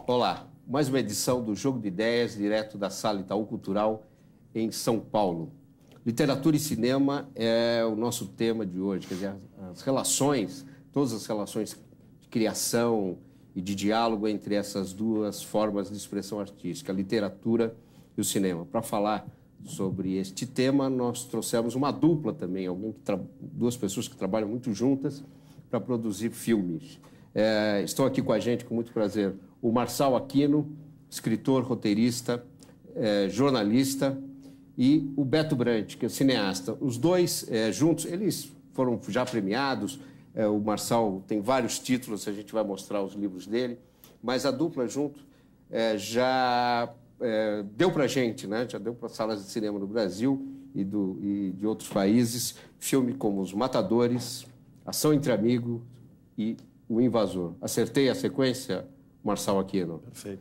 Olá, mais uma edição do Jogo de Ideias, direto da Sala Itaú Cultural, em São Paulo. Literatura e cinema é o nosso tema de hoje, quer dizer, as relações, todas as relações de criação e de diálogo entre essas duas formas de expressão artística, a literatura e o cinema. Para falar sobre este tema, nós trouxemos uma dupla também, duas pessoas que trabalham muito juntas para produzir filmes. Estão aqui com a gente, com muito prazer, o Marçal Aquino, escritor, roteirista, jornalista, e o Beto Brant, que é cineasta. Os dois juntos, eles foram já premiados, o Marçal tem vários títulos, a gente vai mostrar os livros dele, mas a dupla junto já deu para a gente, né? Já deu para salas de cinema no Brasil e de outros países, filme como Os Matadores, Ação entre Amigos e O Invasor. Acertei a sequência, Marçal Aquino? Perfeito.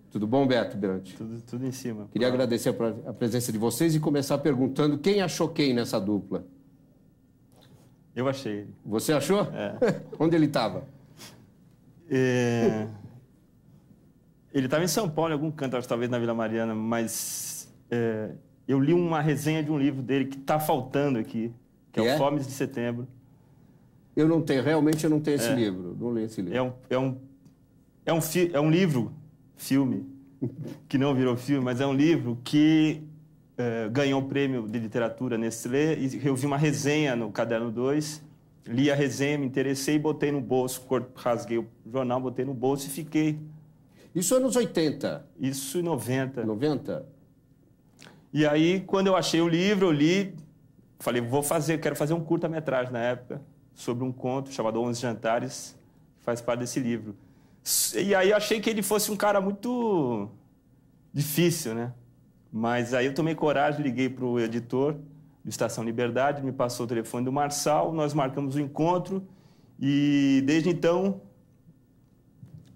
Tudo bom, Beto Brant? Tudo em cima. Queria agradecer a presença de vocês e começar perguntando quem achou quem nessa dupla. Eu achei ele. Você achou? É. Onde ele estava? Ele estava em São Paulo, em algum canto, acho, talvez na Vila Mariana, mas eu li uma resenha de um livro dele que está faltando aqui, que é o Fomes de Setembro. Eu não tenho, realmente eu não tenho esse livro, não li esse livro. É um livro-filme, que não virou filme, mas é um livro que ganhou o prêmio de literatura Nestlé, e eu vi uma resenha no Caderno 2, li a resenha, me interessei, botei no bolso, rasguei o jornal, botei no bolso e fiquei. Isso anos 80? Isso em 90. 90? E aí, quando eu achei o livro, eu li, falei, quero fazer um curta-metragem na época, sobre um conto chamado 11 Jantares, que faz parte desse livro. E aí eu achei que ele fosse um cara muito difícil, né? Mas aí eu tomei coragem, liguei para o editor do Estação Liberdade, me passou o telefone do Marçal, nós marcamos o encontro e desde então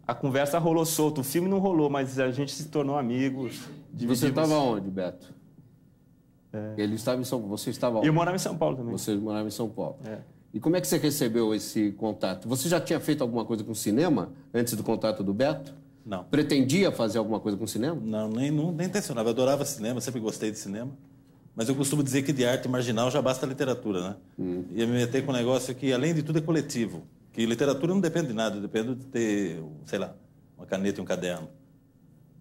a conversa rolou solta. O filme não rolou, mas a gente se tornou amigos. Você estava onde, Beto? Ele estava em São Paulo. Você estava onde? Eu morava em São Paulo também. Você morava em São Paulo. E como é que você recebeu esse contato? Você já tinha feito alguma coisa com cinema antes do contato do Beto? Não. Pretendia fazer alguma coisa com cinema? Não, nem intencionava. Eu adorava cinema, sempre gostei de cinema. Mas eu costumo dizer que de arte marginal já basta literatura, né? Ia me meter com um negócio que, além de tudo, é coletivo. Que literatura não depende de nada, depende de ter, sei lá, uma caneta e um caderno.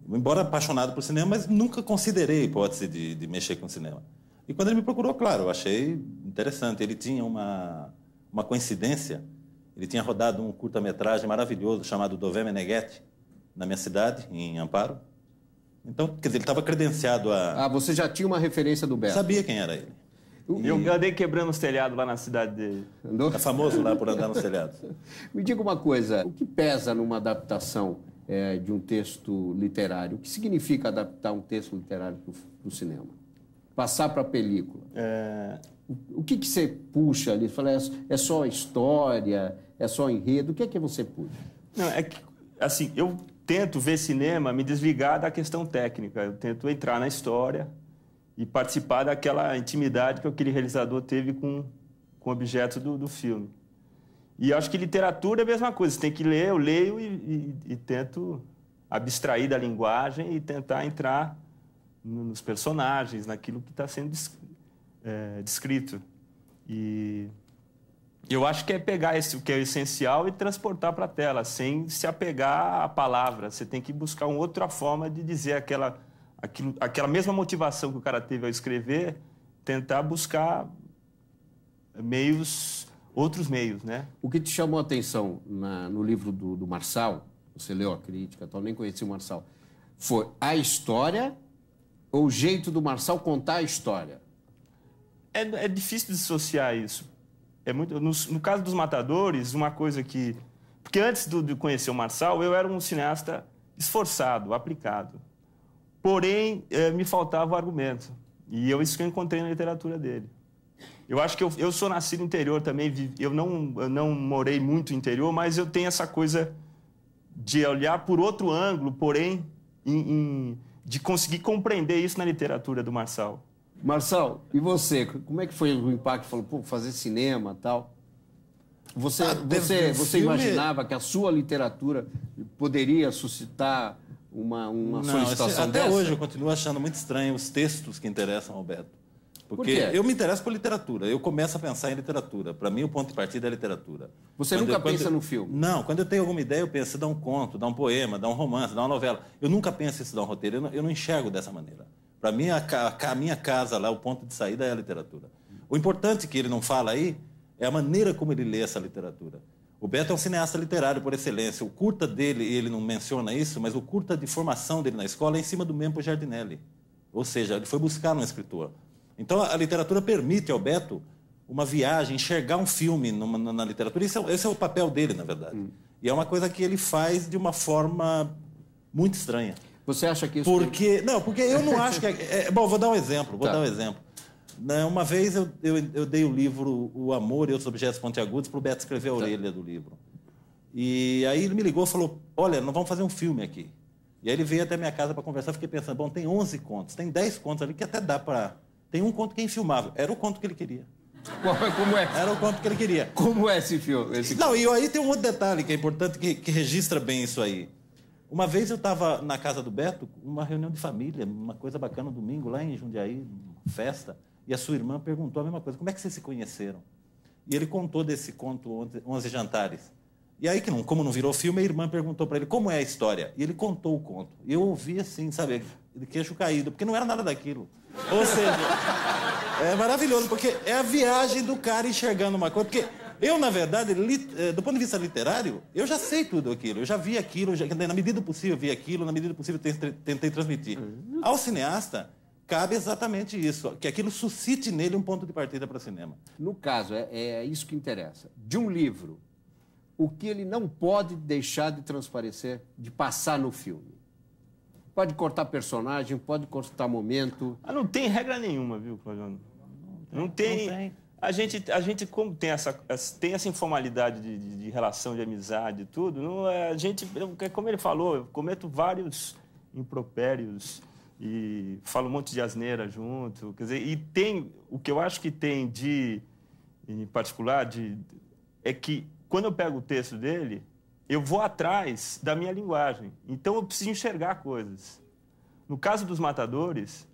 Embora apaixonado por cinema, mas nunca considerei a hipótese de mexer com cinema. E quando ele me procurou, claro, eu achei interessante. Ele tinha uma coincidência, ele tinha rodado um curta-metragem maravilhoso chamado Dové Meneghetti, na minha cidade, em Amparo. Então, quer dizer, ele estava credenciado a... você já tinha uma referência do Beto? Sabia quem era ele. Eu andei quebrando os telhados lá na cidade dele. Andou? É famoso lá por andar nos telhados. Me diga uma coisa, o que pesa numa adaptação de um texto literário? O que significa adaptar um texto literário para o cinema? Passar para a película? O que você puxa ali? Fala, é só história? É só enredo? O que é que você puxa? Não, é que, assim, eu tento ver cinema, me desligar da questão técnica. Eu tento entrar na história e participar daquela intimidade que aquele realizador teve com o objeto do filme. E acho que literatura é a mesma coisa. Você tem que ler, eu leio e tento abstrair da linguagem e tentar entrar nos personagens, naquilo que está sendo descrito. E eu acho que é pegar o que é essencial e transportar para a tela, sem se apegar à palavra. Você tem que buscar uma outra forma de dizer aquela mesma motivação que o cara teve ao escrever, tentar buscar outros meios, né? O que te chamou a atenção no livro do Marçal, você leu a crítica, nem conhecia o Marçal, foi a história ou o jeito do Marçal contar a história? É difícil dissociar isso. No caso dos Matadores, uma coisa que... Porque antes de conhecer o Marçal, eu era um cineasta esforçado, aplicado. Porém, me faltava o argumento. E isso que eu encontrei na literatura dele. Eu acho que eu sou nascido no interior também. Eu não morei muito no interior, mas eu tenho essa coisa de olhar por outro ângulo, porém, de conseguir compreender isso na literatura do Marçal. Marçal, e você? Como é que foi o impacto? Falou, fazer cinema e tal? Você imaginava que a sua literatura poderia suscitar uma solicitação até dessa? hoje eu continuo achando muito estranho os textos que interessam ao Beto. Porque Por quê? eu me interesso por literatura, eu começo a pensar em literatura. Para mim, o ponto de partida é a literatura. Você nunca pensa no filme? Não, quando eu tenho alguma ideia, eu penso, dá um conto, dá um poema, dá um romance, dá uma novela. Eu nunca penso em dar um roteiro, eu não enxergo dessa maneira. Para mim, a minha casa lá, o ponto de saída é a literatura. O importante que ele não fala aí é a maneira como ele lê essa literatura. O Beto é um cineasta literário por excelência. O curta dele, ele não menciona isso, mas o curta de formação dele na escola é em cima do Mempo Giardinelli. Ou seja, ele foi buscar um escritor. Então, a literatura permite ao Beto uma viagem, enxergar um filme na literatura. Esse é o papel dele, na verdade. E é uma coisa que ele faz de uma forma muito estranha. Você acha que isso... Não, porque eu não acho que... Bom, vou dar um exemplo. Uma vez eu dei o livro O Amor e Outros Objetos Pontiagudos para o Beto escrever a orelha do livro. E aí ele me ligou e falou, olha, nós vamos fazer um filme aqui. E aí ele veio até minha casa para conversar. Fiquei pensando, bom, tem 11 contos, tem 10 contos ali que até dá para... Tem um conto que é infilmável. Era o conto que ele queria. Como é? Era o conto que ele queria. Como é esse filme? Não, e aí tem um outro detalhe que é importante, que registra bem isso aí. Uma vez eu estava na casa do Beto, uma reunião de família, uma coisa bacana, um domingo, lá em Jundiaí, uma festa, e a sua irmã perguntou a mesma coisa, como é que vocês se conheceram? E ele contou desse conto 11 Jantares. E aí, como não virou filme, a irmã perguntou para ele como é a história. E ele contou o conto. E eu ouvi assim, sabe, de queixo caído, porque não era nada daquilo. Ou seja, é maravilhoso, porque é a viagem do cara enxergando uma coisa. Porque eu, na verdade, do ponto de vista literário, eu já sei tudo aquilo. Eu já vi aquilo, na medida do possível vi aquilo, na medida do possível tentei transmitir. Ao cineasta, cabe exatamente isso, que aquilo suscite nele um ponto de partida para o cinema. No caso, é isso que interessa. De um livro, o que ele não pode deixar de transparecer, de passar no filme. Pode cortar personagem, pode cortar momento. Não tem regra nenhuma, viu, Claudiano? Não tem. A gente como tem essa informalidade de relação, de amizade e tudo, como ele falou, eu cometo vários impropérios e falo um monte de asneira junto. Quer dizer, e tem, o que eu acho que tem em particular, é que quando eu pego o texto dele, eu vou atrás da minha linguagem. Então, eu preciso enxergar coisas. No caso dos Matadores,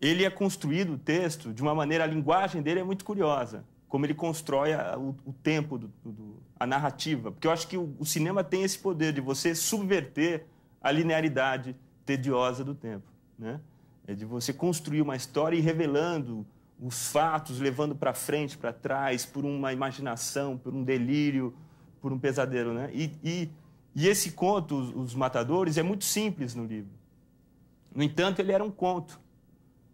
ele é construído, o texto, de uma maneira... A linguagem dele é muito curiosa. Como ele constrói o tempo, a narrativa. Porque eu acho que o cinema tem esse poder de você subverter a linearidade tediosa do tempo, né? É de você construir uma história e revelando os fatos, levando para frente, para trás, por uma imaginação, por um delírio, por um pesadelo, né? E esse conto, Os Matadores, é muito simples no livro. No entanto, ele era um conto,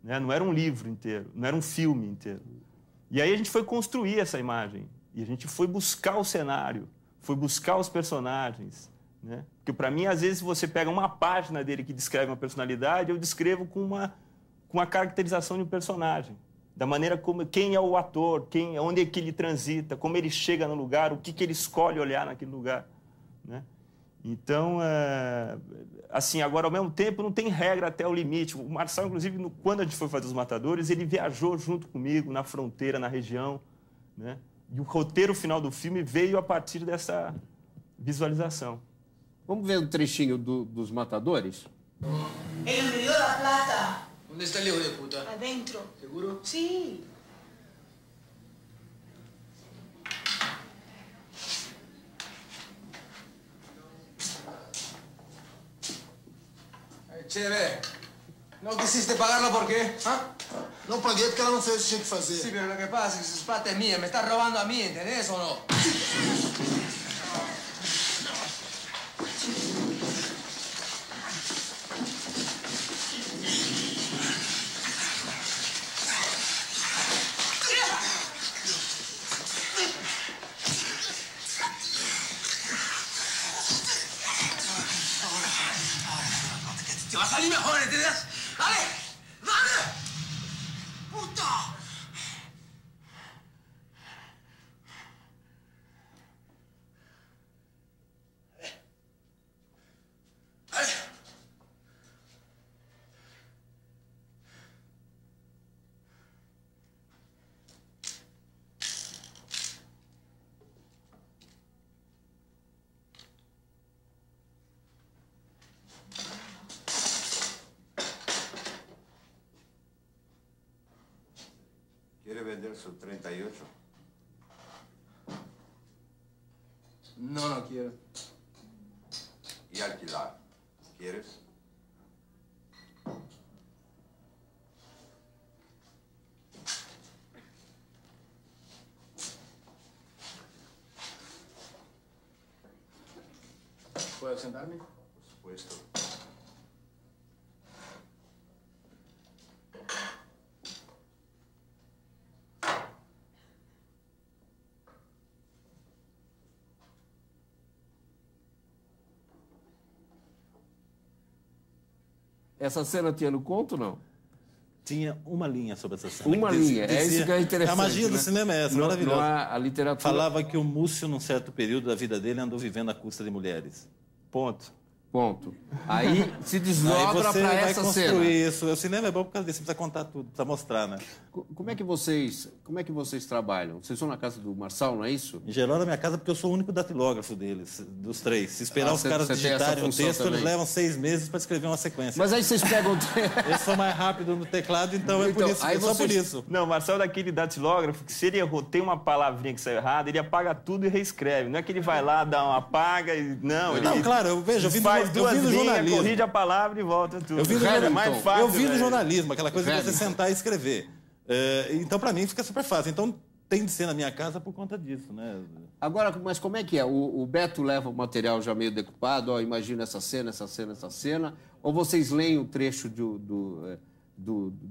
né? Não era um livro inteiro, não era um filme inteiro. E aí a gente foi construir essa imagem, e a gente foi buscar o cenário, foi buscar os personagens, né? Porque, para mim, às vezes, você pega uma página dele que descreve uma personalidade, eu descrevo com a caracterização de um personagem. Da maneira como... Quem é o ator, onde é que ele transita, como ele chega no lugar, o que ele escolhe olhar naquele lugar, né? Então, assim, agora, ao mesmo tempo, não tem regra até o limite. O Marçal, inclusive, quando a gente foi fazer Os Matadores, ele viajou junto comigo na fronteira, na região, né? E o roteiro final do filme veio a partir dessa visualização. Vamos ver um trechinho dos Matadores? Ele me dio la plata. ¿Dónde está el hijo de puta? Adentro. ¿Seguro? Sí. Che, ve. ¿No quisiste pagarlo por qué? ¿Ah? Não paguei porque ela não fez o que tinha que fazer. Sí, pero lo que pasa es que esa plata es mía. Me estás robando a mí, ¿entendés o no? Te va a salir mejor, ¿entendés? ¡Dale! ¡Dale! ¡Puta! ¡Dale! vender su 38? No, no quiero. ¿Y alquilar? ¿Quieres? ¿Puedo sentarme? Por supuesto. Essa cena tinha no conto, não? Tinha uma linha sobre essa cena. Uma linha, é isso que é interessante. A magia do né? cinema é essa, não, maravilhosa. Não há a literatura... Falava que o Múcio, num certo período da vida dele, andou vivendo à custa de mulheres. Ponto. Ponto. Aí se Aí desdobra você para vai essa construir cena. isso. O cinema é bom por causa disso, precisa contar tudo, precisa mostrar, né? Como é que vocês trabalham? Vocês estão na casa do Marçal, não é isso? Em geral, na minha casa, porque eu sou o único datilógrafo deles, dos três. Se esperar os caras você tem essa digitarem um função texto, também. eles levam 6 meses para escrever uma sequência. Mas aí vocês pegam... Eu sou mais rápido no teclado, então é por Então, isso, aí é só por vocês- isso. Não, o Marcel é daquele datilógrafo que se ele errou, tem uma palavrinha que saiu errada, ele apaga tudo e reescreve. Não é que ele vai lá, dá uma apaga e... Não, ele Não, claro, eu vejo, eu vi faz no duas linhas, jornalismo. corrige a palavra e volta tudo. Eu vi no, Hamilton. mais fácil, eu vi no velho. jornalismo, aquela coisa de você Hamilton. sentar e escrever. Então, para mim, fica super fácil. Então, tem de ser na minha casa por conta disso, né? Agora, mas como é que é? O Beto leva o material já meio decupado, ó, imagina essa cena, essa cena, essa cena, ou vocês leem o trecho do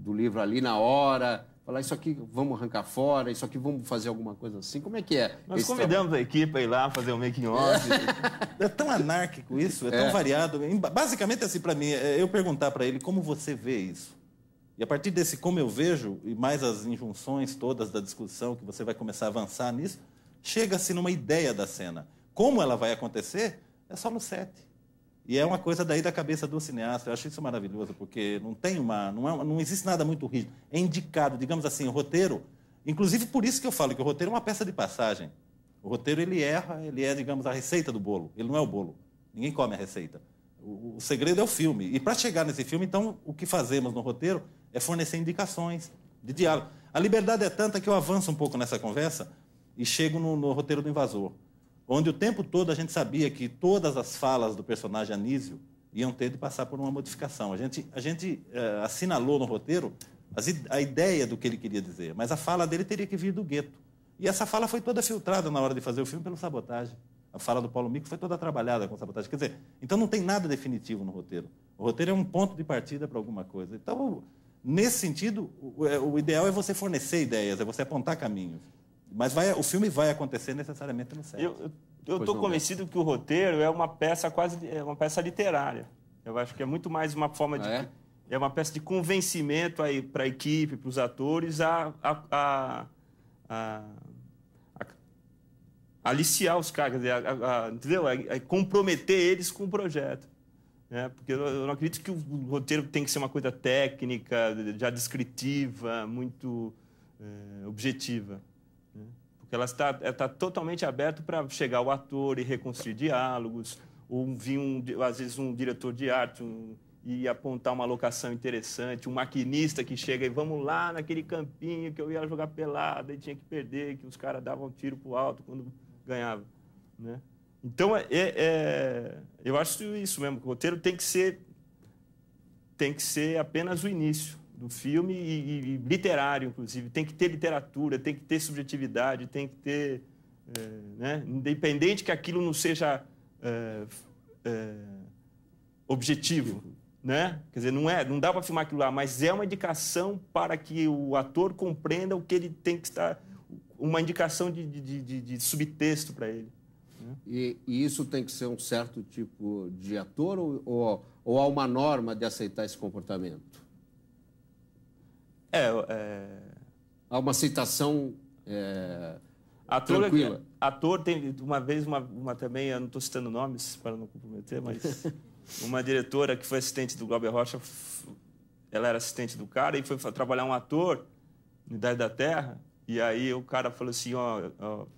livro ali na hora, falar isso aqui vamos arrancar fora, isso aqui vamos fazer alguma coisa assim? Como é que é? Nós esse convidamos a equipe a ir lá fazer um making-off. É tão anárquico isso, é tão variado. Basicamente, assim, para mim, eu perguntar para ele como você vê isso. E a partir desse como eu vejo, e mais as injunções todas da discussão, que você vai começar a avançar nisso, chega-se numa ideia da cena. Como ela vai acontecer, é só no set. E é uma coisa daí da cabeça do cineasta. Eu acho isso maravilhoso, porque não existe nada muito rígido. É indicado, digamos assim, o roteiro... Inclusive, por isso que eu falo que o roteiro é uma peça de passagem. O roteiro, ele erra, ele é, digamos, a receita do bolo. Ele não é o bolo. Ninguém come a receita. O segredo é o filme. E para chegar nesse filme, então, o que fazemos no roteiro é fornecer indicações de diálogo. A liberdade é tanta que eu avanço um pouco nessa conversa e chego no roteiro do Invasor, onde o tempo todo a gente sabia que todas as falas do personagem Anísio iam ter de passar por uma modificação. A gente assinalou no roteiro a ideia do que ele queria dizer, mas a fala dele teria que vir do gueto. E essa fala foi toda filtrada na hora de fazer o filme pelo Sabotagem. A fala do Paulo Mico foi toda trabalhada com Sabotagem. Quer dizer, então não tem nada definitivo no roteiro. O roteiro é um ponto de partida para alguma coisa. Então, nesse sentido, o ideal é você fornecer ideias, é você apontar caminhos. Mas o filme vai acontecer necessariamente no set. Eu estou convencido que o roteiro é uma peça uma peça literária. Eu acho que é muito mais uma forma de... É uma peça de convencimento para a equipe, para os atores, a aliciar os caras, entendeu? A comprometer eles com o projeto. Né? Porque eu não acredito que o roteiro tem que ser uma coisa técnica, já descritiva, muito objetiva. Né? Porque ela está totalmente aberta para chegar o ator e reconstruir diálogos, ou vir, às vezes, um diretor de arte e apontar uma locação interessante, um maquinista que chega e vamos lá naquele campinho que eu ia jogar pelada e tinha que perder, que os caras davam um tiro pro alto quando ganhava. Né? Então, eu acho isso mesmo, que o roteiro tem que ser apenas o início do filme e literário, inclusive. Tem que ter literatura, tem que ter subjetividade, tem que ter... né? Independente que aquilo não seja objetivo. Né? Quer dizer, não dá para filmar aquilo lá, mas é uma indicação para que o ator compreenda o que ele tem que estar... Uma indicação de subtexto para ele. Né? E isso tem que ser um certo tipo de ator ou há uma norma de aceitar esse comportamento? Há uma aceitação tranquila? Ator tem... Uma vez, também, eu não estou citando nomes para não comprometer, mas... Uma diretora que foi assistente do Glauber Rocha, ela era assistente do cara e foi trabalhar um ator no Idade da Terra. E aí o cara falou assim,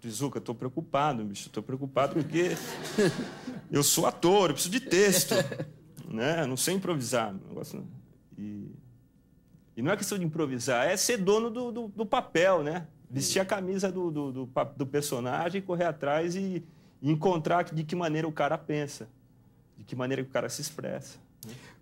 Tizuka, eu tô preocupado, bicho, estou preocupado porque eu sou ator, eu preciso de texto, né? Eu não sei improvisar. E E não é questão de improvisar, é ser dono do papel, né? Vestir a camisa do personagem, correr atrás e encontrar de que maneira o cara pensa, de que maneira que o cara se expressa.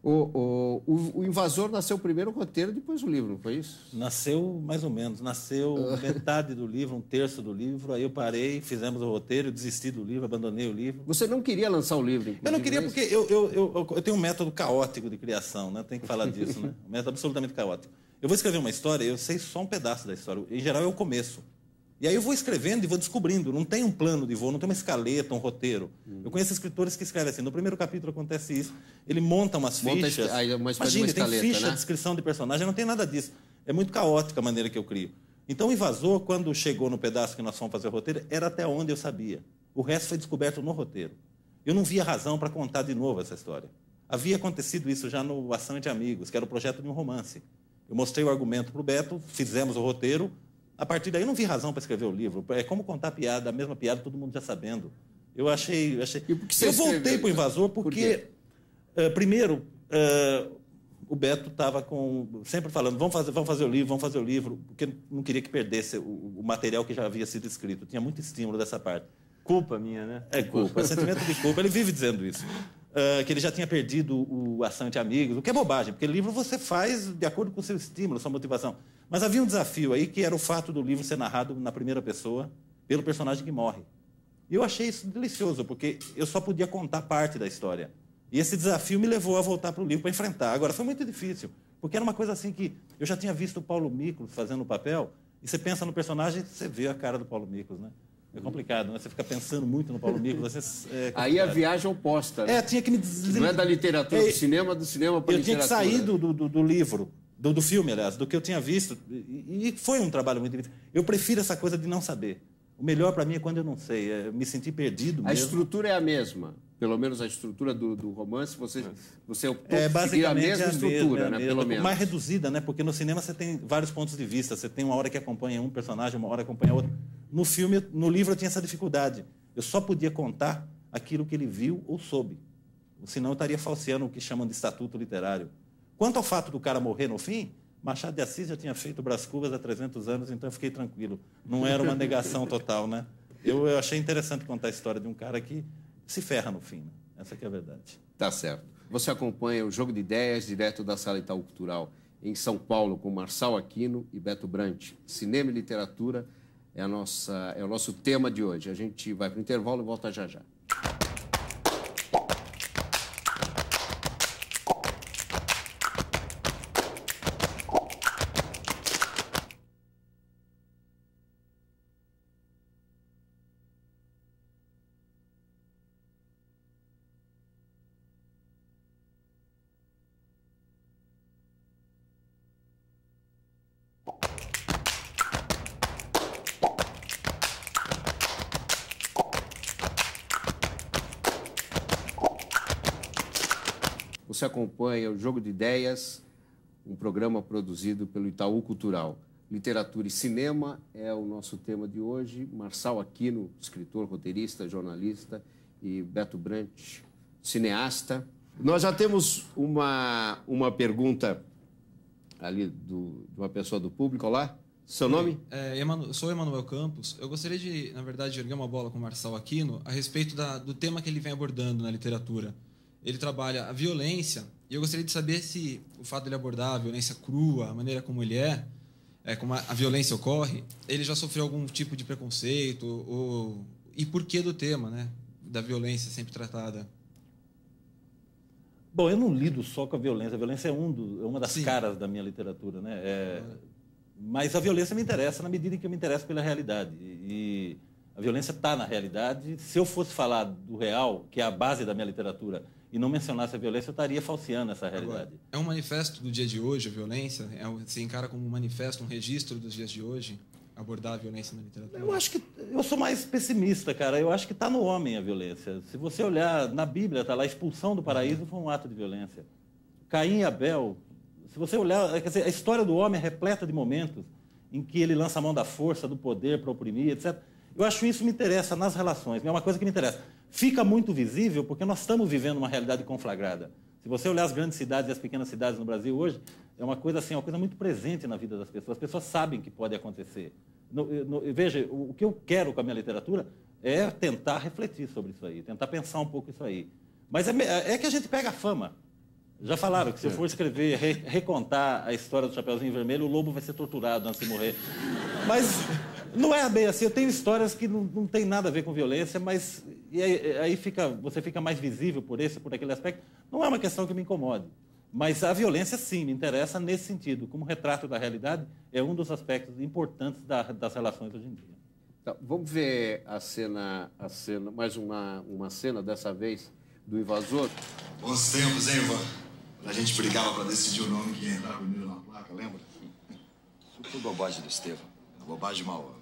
O Invasor nasceu primeiro o roteiro, depois o livro, não foi isso? Nasceu mais ou menos. Nasceu metade do livro, um terço do livro. Aí eu parei, fizemos o roteiro, desisti do livro, abandonei o livro. Você não queria lançar o livro? Eu não queria porque eu tenho um método caótico de criação, né? Tem que falar disso, né? Um método absolutamente caótico. Eu vou escrever uma história, eu sei só um pedaço da história. Em geral, é o começo. E aí eu vou escrevendo e vou descobrindo. Não tem um plano de voo, não tem uma escaleta, um roteiro. Eu conheço escritores que escrevem assim. No primeiro capítulo acontece isso. Ele monta umas fichas. Imagina, tem ficha, descrição de personagem, não tem nada disso. É muito caótica a maneira que eu crio. Então, o Invasor, quando chegou no pedaço que nós fomos fazer o roteiro, era até onde eu sabia. O resto foi descoberto no roteiro. Eu não via razão para contar de novo essa história. Havia acontecido isso já no Ação Entre Amigos, que era o projeto de um romance. Eu mostrei o argumento para o Beto, fizemos o roteiro. A partir daí, eu não vi razão para escrever o livro. É como contar piada, a mesma piada, todo mundo já sabendo. Eu achei... Eu voltei para o Invasor porque, primeiro, o Beto estava sempre falando, vamos fazer o livro, porque não queria que perdesse o material que já havia sido escrito. Tinha muito estímulo dessa parte. Culpa minha, né? É culpa, é sentimento de culpa. Ele vive dizendo isso. Que ele já tinha perdido o Ação Entre Amigos, o que é bobagem, porque livro você faz de acordo com o seu estímulo, sua motivação. Mas havia um desafio aí, que era o fato do livro ser narrado na primeira pessoa pelo personagem que morre. E eu achei isso delicioso, porque eu só podia contar parte da história. E esse desafio me levou a voltar para o livro para enfrentar. Agora, foi muito difícil, porque era uma coisa assim que eu já tinha visto o Paulo Miklos fazendo o papel, e você pensa no personagem, você vê a cara do Paulo Miklos, né? É complicado, né? Você fica pensando muito no Paulo Miklos. Aí a viagem oposta, né? Tinha que me Não é da literatura do cinema para a literatura. Eu tinha que sair do livro, do filme, aliás, do que eu tinha visto. E foi um trabalho muito difícil. Eu prefiro essa coisa de não saber. O melhor para mim é quando eu não sei. Me sentir perdido mesmo. A estrutura é a mesma. Pelo menos a estrutura do romance, você optou por seguir a mesma estrutura, né? Pelo menos. Mais reduzida, né? Porque no cinema você tem vários pontos de vista. Você tem uma hora que acompanha um personagem, uma hora que acompanha outro. No livro eu tinha essa dificuldade. Eu só podia contar aquilo que ele viu ou soube. Senão eu estaria falseando o que chamam de estatuto literário. Quanto ao fato do cara morrer no fim, Machado de Assis já tinha feito Brás Cubas há 300 anos, então eu fiquei tranquilo. Não era uma negação total, né? Eu achei interessante contar a história de um cara que se ferra no fim, né? Essa que é a verdade. Tá certo. Você acompanha o Jogo de Ideias direto da Sala Itaú Cultural em São Paulo com Marçal Aquino e Beto Brant. Cinema e literatura é o nosso tema de hoje. A gente vai para o intervalo e volta já já. Você acompanha o Jogo de Ideias, um programa produzido pelo Itaú Cultural. Literatura e cinema é o nosso tema de hoje. Marçal Aquino, escritor, roteirista, jornalista, e Beto Brant, cineasta. Nós já temos uma pergunta ali de uma pessoa do público. Olá, seu nome? Eu sou Emanuel Campos. Eu gostaria de, na verdade, erguer uma bola com o Marçal Aquino a respeito do tema que ele vem abordando na literatura. Ele trabalha a violência, e eu gostaria de saber se o fato de ele abordar a violência crua, a maneira como ele como a violência ocorre, ele já sofreu algum tipo de preconceito, e por que do tema, né, da violência sempre tratada? Bom, eu não lido só com a violência é uma das caras da minha literatura, né? Mas a violência me interessa na medida em que eu me interesso pela realidade, e a violência está na realidade. Se eu fosse falar do real, que é a base da minha literatura, e não mencionasse a violência, eu estaria falseando essa realidade. Agora, é um manifesto do dia de hoje, a violência? Se encara como um manifesto, um registro dos dias de hoje, abordar a violência na literatura? Eu acho que eu sou mais pessimista, cara. Eu acho que está no homem a violência. Se você olhar na Bíblia, está lá, a expulsão do paraíso foi um ato de violência. Caim e Abel, se você olhar, quer dizer, a história do homem é repleta de momentos em que ele lança a mão da força, do poder para oprimir, etc. Eu acho isso me interessa nas relações, é uma coisa que me interessa. Fica muito visível porque nós estamos vivendo uma realidade conflagrada. Se você olhar as grandes cidades e as pequenas cidades no Brasil hoje, é uma coisa assim, uma coisa muito presente na vida das pessoas. As pessoas sabem que pode acontecer. Veja, o que eu quero com a minha literatura é tentar refletir sobre isso aí, tentar pensar um pouco isso aí. Mas é que a gente pega a fama. Já falaram que se eu for escrever, recontar a história do Chapeuzinho Vermelho, o lobo vai ser torturado antes de morrer. Mas não é bem assim. Eu tenho histórias que não tem nada a ver com violência, mas aí você fica mais visível por aquele aspecto. Não é uma questão que me incomode. Mas a violência, sim, me interessa nesse sentido. Como retrato da realidade, é um dos aspectos importantes das relações hoje em dia. Então, vamos ver a cena, mais uma cena, dessa vez, do invasor. Bons tempos, hein, Ivan? A gente brigava pra decidir o nome que ia entrar primeiro na placa, lembra? Isso foi bobagem do Estevão. Bobagem mal.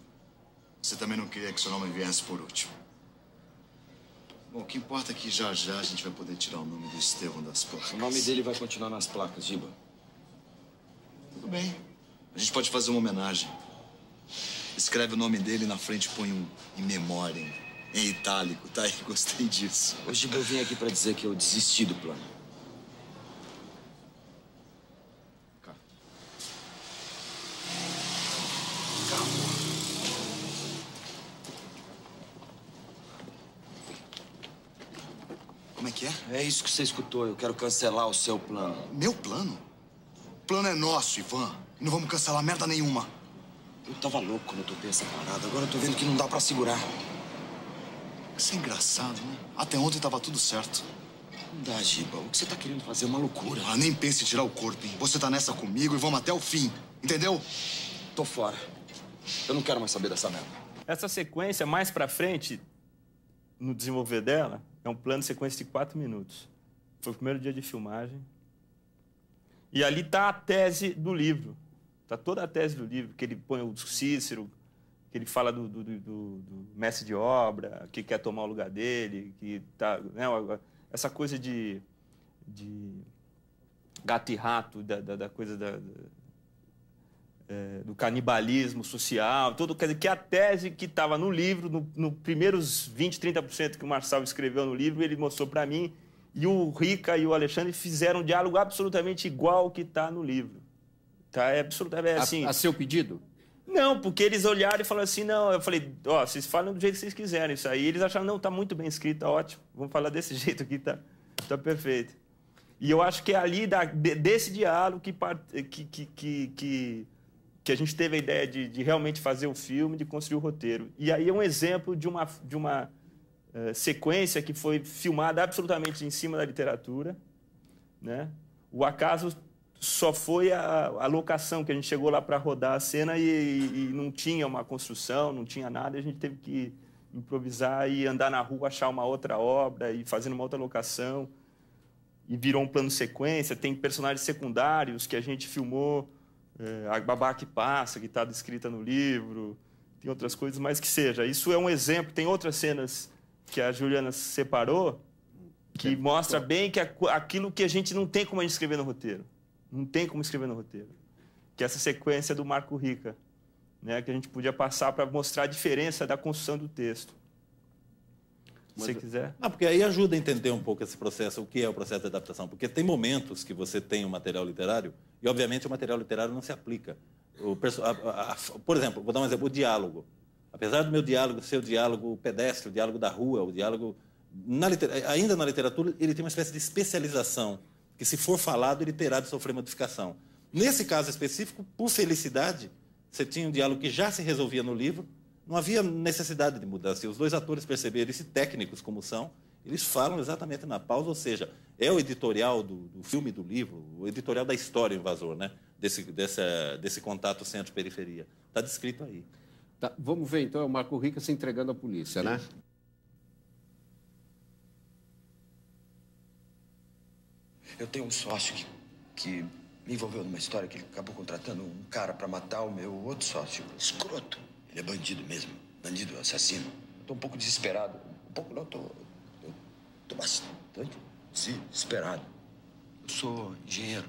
Você também não queria que seu nome viesse por último. Bom, o que importa é que já já a gente vai poder tirar o nome do Estevão das placas. O nome dele vai continuar nas placas, Giba. Tudo bem. A gente pode fazer uma homenagem. Escreve o nome dele na frente e põe um em memória, em itálico, tá? Eu gostei disso. Ô, Giba, eu vim aqui pra dizer que eu desisti do plano. Como é que é? É isso que você escutou. Eu quero cancelar o seu plano. Meu plano? O plano é nosso, Ivan. E não vamos cancelar merda nenhuma. Eu tava louco quando eu topei essa parada. Agora eu tô vendo que não dá pra segurar. Isso é engraçado, né? Até ontem tava tudo certo. Não dá, Giba. O que você tá querendo fazer é uma loucura. Ah, nem pense em tirar o corpo, hein? Você tá nessa comigo e vamos até o fim. Entendeu? Tô fora. Eu não quero mais saber dessa merda. Essa sequência, mais pra frente, no desenvolver dela, é um plano de sequência de 4 minutos. Foi o primeiro dia de filmagem. E ali tá a tese do livro. Tá toda a tese do livro, que ele põe o Cícero, que ele fala do mestre de obra, que quer tomar o lugar dele, que tá, né, essa coisa de gato e rato, da coisa do canibalismo social, tudo, quer dizer, que a tese que estava no livro, no primeiros 20, 30% que o Marçal escreveu no livro, ele mostrou para mim, e o Rica e o Alexandre fizeram um diálogo absolutamente igual ao que está no livro. Tá? É absolutamente assim. A seu pedido? Não, porque eles olharam e falaram assim, não, eu falei, ó, vocês falam do jeito que vocês quiserem isso aí. Eles acharam, não, tá muito bem escrito, tá ótimo, vamos falar desse jeito aqui, tá perfeito. E eu acho que é ali desse diálogo que a gente teve a ideia de realmente fazer o filme, de construir o roteiro. E aí é um exemplo de uma sequência que foi filmada absolutamente em cima da literatura, né? O acaso só foi a locação, que a gente chegou lá para rodar a cena e não tinha uma construção, não tinha nada, e a gente teve que improvisar e andar na rua, achar uma outra obra e fazendo uma outra locação. E virou um plano sequência, tem personagens secundários que a gente filmou, a Babá que Passa, que está descrita no livro, tem outras coisas, mas que seja. Isso é um exemplo, tem outras cenas que a Juliana separou, que mostra bem que aquilo que a gente não tem como a gente escrever no roteiro. Não tem como escrever no roteiro. Que é essa sequência do Marco Rica, né, que a gente podia passar para mostrar a diferença da construção do texto. Se você quiser. Não, porque aí ajuda a entender um pouco esse processo, o que é o processo de adaptação. Porque tem momentos que você tem um material literário e, obviamente, o material literário não se aplica. Por exemplo, vou dar um exemplo, o diálogo. Apesar do meu diálogo ser o diálogo pedestre, o diálogo da rua, o diálogo... ainda na literatura, ele tem uma espécie de especialização, que se for falado, ele terá de sofrer modificação. Nesse caso específico, por felicidade, você tinha um diálogo que já se resolvia no livro, não havia necessidade de mudança. Se os dois atores perceberam isso, técnicos como são, eles falam exatamente na pausa, ou seja, é o editorial do filme, do livro, o editorial da história, o Invasor, né? desse contato centro-periferia. Está descrito aí. Tá, vamos ver, então, é o Marco Rica se entregando à polícia, né? Eu tenho um sócio que me envolveu numa história que ele acabou contratando um cara pra matar o meu outro sócio. Escroto. Ele é bandido mesmo. Bandido, assassino. Eu tô um pouco desesperado. Um pouco não, eu tô bastante desesperado. Eu sou engenheiro.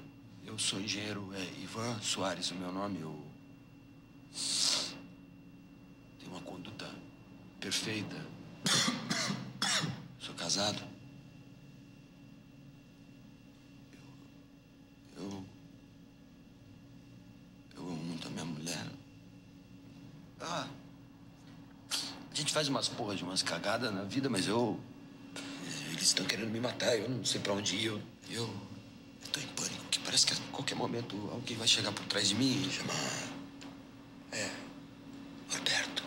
Ivan Soares, o meu nome. Eu tenho uma conduta perfeita. Sou casado. mulher. Ah, a gente faz umas porras de umas cagadas na vida, mas eles estão querendo me matar, eu não sei pra onde ir. Eu tô em pânico, que parece que a qualquer momento alguém vai chegar por trás de mim e chamar... Norberto.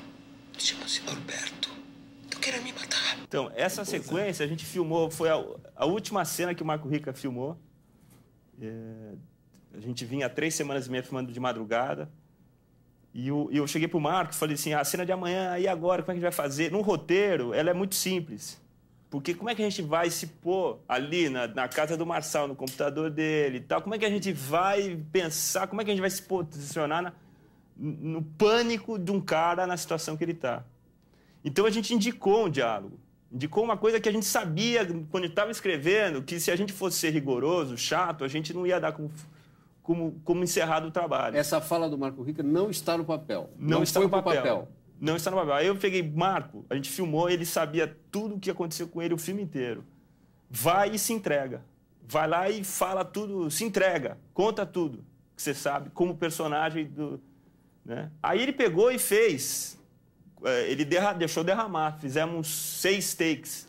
Chama-se Norberto. Estão querendo me matar. Então, essa sequência a gente filmou, foi a última cena que o Marco Rica filmou. A gente vinha 3 semanas e meia filmando de madrugada. E eu cheguei pro Marco e falei assim, a cena de amanhã, e agora, como é que a gente vai fazer? No roteiro, ela é muito simples. Porque como é que a gente vai se pôr ali na casa do Marçal, no computador dele e tal? Como é que a gente vai pensar, como é que a gente vai se posicionar no pânico de um cara na situação que ele está? Então, a gente indicou um diálogo. Indicou uma coisa que a gente sabia, quando estava escrevendo, que se a gente fosse ser rigoroso, chato, a gente não ia dar como encerrado o trabalho. Essa fala do Marco Rica não está no papel. Não está foi no papel. papel. Não está no papel. Aí eu peguei, Marco, a gente filmou, ele sabia tudo o que aconteceu com ele o filme inteiro. Vai e se entrega. Vai lá e fala tudo, se entrega, conta tudo que você sabe, como personagem do... Né? Aí ele pegou e fez. Ele deixou derramar. Fizemos 6 takes.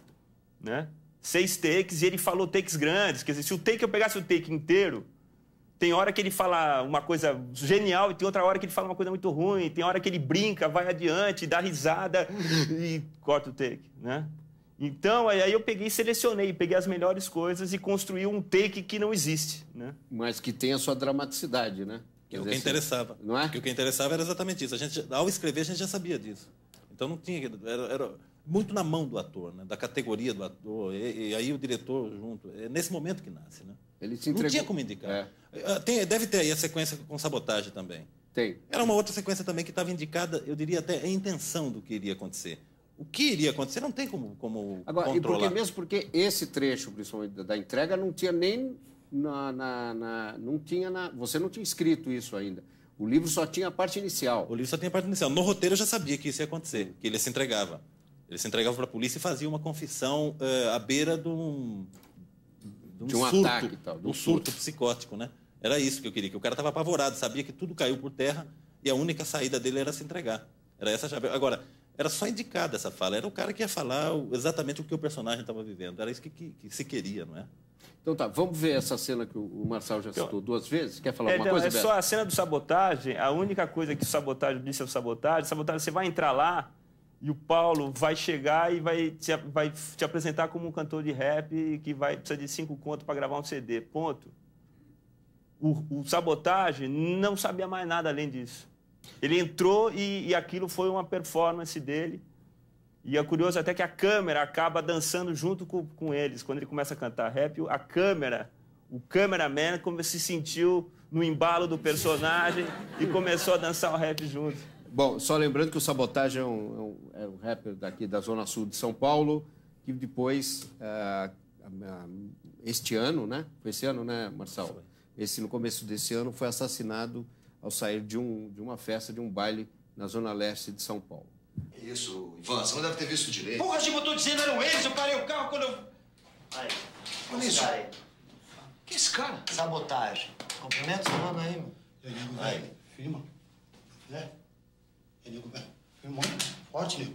Né? 6 takes e ele falou takes grandes. Quer dizer, se eu pegasse o take inteiro, tem hora que ele fala uma coisa genial e tem outra hora que ele fala uma coisa muito ruim. Tem hora que ele brinca, vai adiante, dá risada e corta o take. Né? Então, aí eu peguei e selecionei, peguei as melhores coisas e construí um take que não existe. Né? Mas que tem a sua dramaticidade, né? O que interessava. Não é? Porque o que interessava era exatamente isso. Ao escrever, a gente já sabia disso. Então, não tinha... Era muito na mão do ator, né? Da categoria do ator. E aí o diretor junto. É nesse momento que nasce, né? Ele se entregou. Não tinha como indicar. Deve ter aí a sequência com sabotagem também. Tem. Era uma outra sequência também que estava indicada, eu diria até a intenção do que iria acontecer. O que iria acontecer não tem como agora, controlar. Porque esse trecho, principalmente da entrega, não tinha nem... Você não tinha escrito isso ainda. O livro só tinha a parte inicial. O livro só tinha a parte inicial. No roteiro eu já sabia que isso ia acontecer, que ele se entregava. Ele se entregava para a polícia e fazia uma confissão à beira de um surto, ataque e tal. Um surto psicótico, né? Era isso que eu queria, que o cara estava apavorado, sabia que tudo caiu por terra e a única saída dele era se entregar. Era essa a chave. Agora, era só indicada essa fala. Era o cara que ia falar exatamente o que o personagem estava vivendo. Era isso que se queria, não é? Então tá, vamos ver essa cena que o Marçal já citou 2 vezes. Quer falar alguma coisa, Beto? Só a cena do sabotagem, a única coisa que o sabotagem disse é o sabotagem, você vai entrar lá e o Paulo vai chegar e vai te apresentar como um cantor de rap que precisa de 5 contos para gravar um CD, ponto. O sabotagem não sabia mais nada além disso. Ele entrou e aquilo foi uma performance dele. E é curioso até que a câmera acaba dançando junto com eles. Quando ele começa a cantar rap, o cameraman, como se sentiu no embalo do personagem e começou a dançar o rap junto. Bom, só lembrando que o Sabotagem é um rapper daqui da Zona Sul de São Paulo, que depois, este ano, né? Foi esse ano, né, Marçal? No começo desse ano, foi assassinado ao sair de uma festa, de um baile na Zona Leste de São Paulo. Isso, Ivan, você não deve ter visto direito. Porra, Gil, eu tô dizendo, eram eles, eu parei o carro quando eu... Aí, olha isso. Que é esse cara? Sabotagem. Cumprimento esse mano aí, mano. E aí, nego, velho, firma. E aí, nego, velho, firmou. Forte, nego.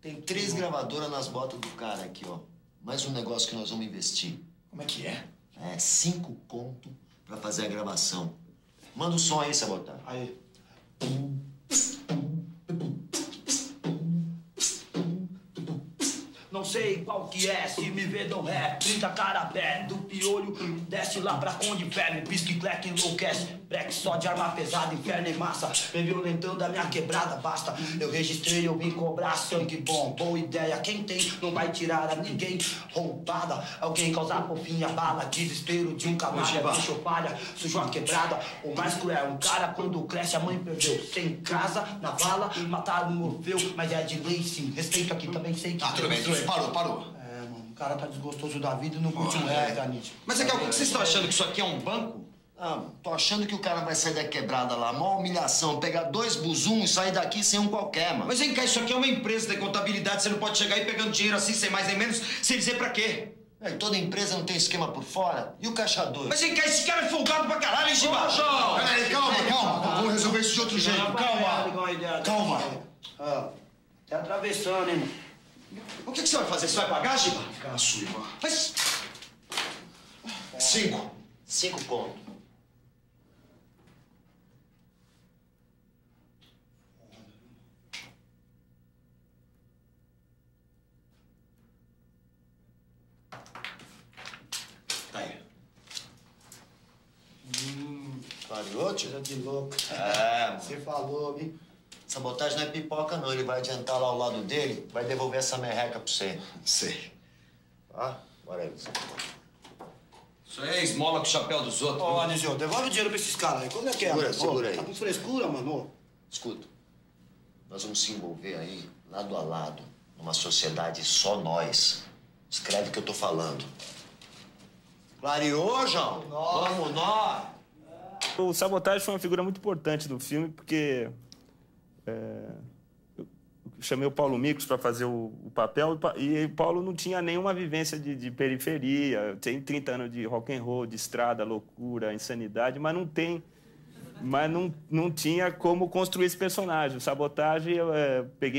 Tem 3 gravadoras nas botas do cara aqui, ó. Mais um negócio que nós vamos investir. Como é que é? 5 conto pra fazer a gravação. Manda o som aí, Sabotagem. Aí. Não sei qual que é, se me vê dou ré 30 cara pé, do piolho desce lá pra onde pé. Pisque, cleque, enlouquece, breque só de arma pesada, inferno e massa. Vem violentando a minha quebrada, basta. Eu registrei, eu vim cobrar sangue bom. Boa ideia, quem tem não vai tirar a ninguém. Roubada, alguém causar por fim a bala. Desespero de um camarada, deixou palha, sujou a quebrada. O mais cruel, um cara quando cresce a mãe perdeu. Sem casa, na vala, mataram o Morfeu. Mas é de lei sim, respeito aqui também sei que... tudo bem, parou. Mano, o cara tá desgostoso da vida e não curte um resto, Anitta. Mas é que vocês estão achando que isso aqui é um banco? Tô achando que o cara vai sair da quebrada lá, maior humilhação, pegar 2 buzum e sair daqui sem um qualquer, mano. Mas vem cá, isso aqui é uma empresa de contabilidade, você não pode chegar aí pegando dinheiro assim, sem mais nem menos, sem dizer pra quê? Toda empresa não tem esquema por fora. E o caixa 2? Mas esse cara é folgado pra caralho, hein, Giba? Peraí, calma. Vamos resolver isso de outro jeito. Calma. Tá atravessando, hein, mano? O que você vai fazer? Você vai pagar, Giba? Fica na sua, irmão. Mas... 5. 5 conto. Tá aí. Clareou, tio? Coisa de louco. É, Você falou, viu? sabotagem não é pipoca, não. Ele vai adiantar lá ao lado dele, vai devolver essa merreca pra você. Sei. Tá? Bora aí, você. Isso aí é esmola com o chapéu dos outros. Ô, Anísio, devolve o dinheiro pra esses caras aí. Quando é que é? Segura aí. Tá com frescura, mano? Escuta, nós vamos se envolver aí, lado a lado, numa sociedade só nós. Escreve o que eu tô falando. Clareou, João? Vamos nós! O Sabotagem foi uma figura muito importante do filme, porque eu chamei o Paulo Miklos para fazer o papel, e o Paulo não tinha nenhuma vivência de periferia, tem 30 anos de rock and roll, de estrada, loucura, insanidade, mas não tinha como construir esse personagem. O Sabotagem, eu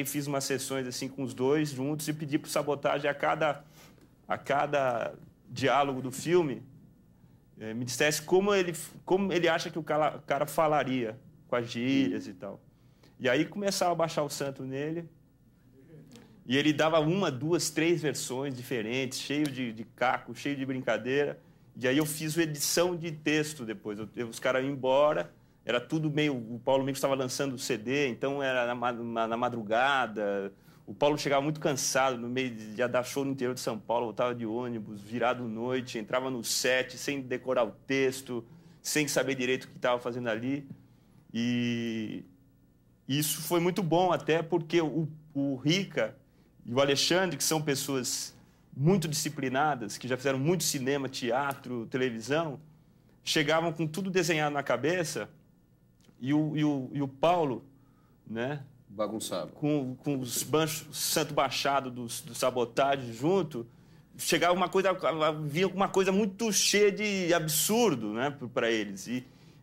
fiz umas sessões assim com os dois juntos e pedi para o Sabotagem a cada diálogo do filme me dissesse como ele acha que o cara falaria com as gírias e tal. E aí começava a baixar o santo nele, e ele dava 1, 2, 3 versões diferentes, cheio de caco, cheio de brincadeira. E aí eu fiz edição de texto depois. Os caras iam embora, era tudo meio... O Paulo Miklos estava lançando o CD, então era na madrugada. O Paulo chegava muito cansado, no meio de dar show no interior de São Paulo, voltava de ônibus, virado noite, entrava no set sem decorar o texto, sem saber direito o que estava fazendo ali. E isso foi muito bom, até porque o Rica e o Alexandre, que são pessoas muito disciplinadas, que já fizeram muito cinema, teatro, televisão, chegavam com tudo desenhado na cabeça, e o Paulo, né? Bagunçado. Com os banchos, santo baixado do Sabotagem junto, chegava vinha uma coisa muito cheia de absurdo, né, para eles.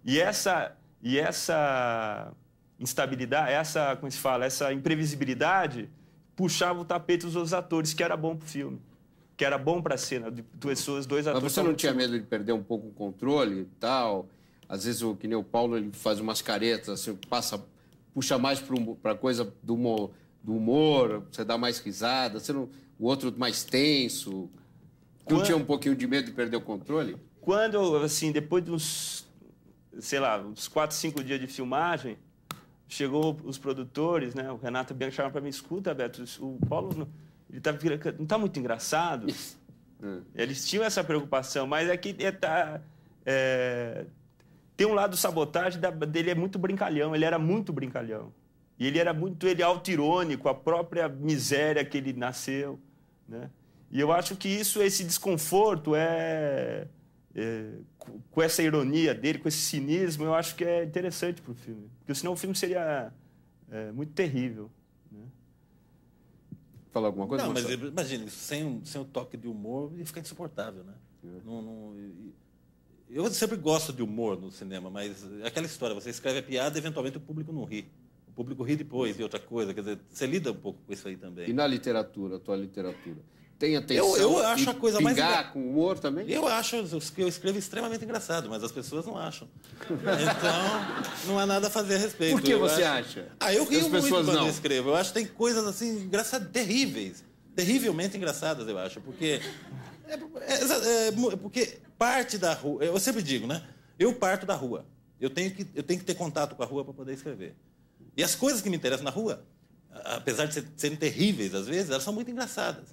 E essa instabilidade, como se fala, essa imprevisibilidade puxava o tapete dos outros atores, que era bom pro filme, que era bom para a cena, de pessoas, dois atores. Mas você não tinha medo de perder um pouco o controle e tal? Às vezes, que nem o Paulo, ele faz umas caretas, assim, puxa mais para a coisa do humor, você dá mais risada, o outro mais tenso. Não tinha um pouquinho de medo de perder o controle? Quando, assim, depois de uns 4, 5 dias de filmagem, chegou os produtores, né? O Renato Bianchi chamava para mim: escuta, Beto, o Paulo não está muito engraçado. Eles tinham essa preocupação, mas tem um lado do Sabotagem dele, é muito brincalhão, ele era muito brincalhão. E ele era muito auto-irônico, a própria miséria que ele nasceu, né? E eu acho que esse desconforto com essa ironia dele, com esse cinismo, eu acho que é interessante para o filme. Porque senão o filme seria muito terrível, né? Falar alguma coisa? Não, mas imagine, sem o toque de humor, ia ficar insuportável, né? Eu sempre gosto de humor no cinema, mas é aquela história, você escreve a piada e eventualmente o público não ri. O público ri depois e outra coisa, quer dizer, você lida um pouco com isso aí também. E na literatura, a tua literatura? Tem atenção eu acho a coisa mais com humor também? Eu acho que eu escrevo extremamente engraçado, mas as pessoas não acham. Então, não há nada a fazer a respeito. Por que você acha? Eu rio muito quando eu escrevo. Eu acho que tem coisas assim engraçadas, terríveis. Terrivelmente engraçadas, eu acho. Porque parte da rua... Eu sempre digo, né? Eu parto da rua. Eu tenho que ter contato com a rua para poder escrever. E as coisas que me interessam na rua, apesar de serem terríveis às vezes, elas são muito engraçadas.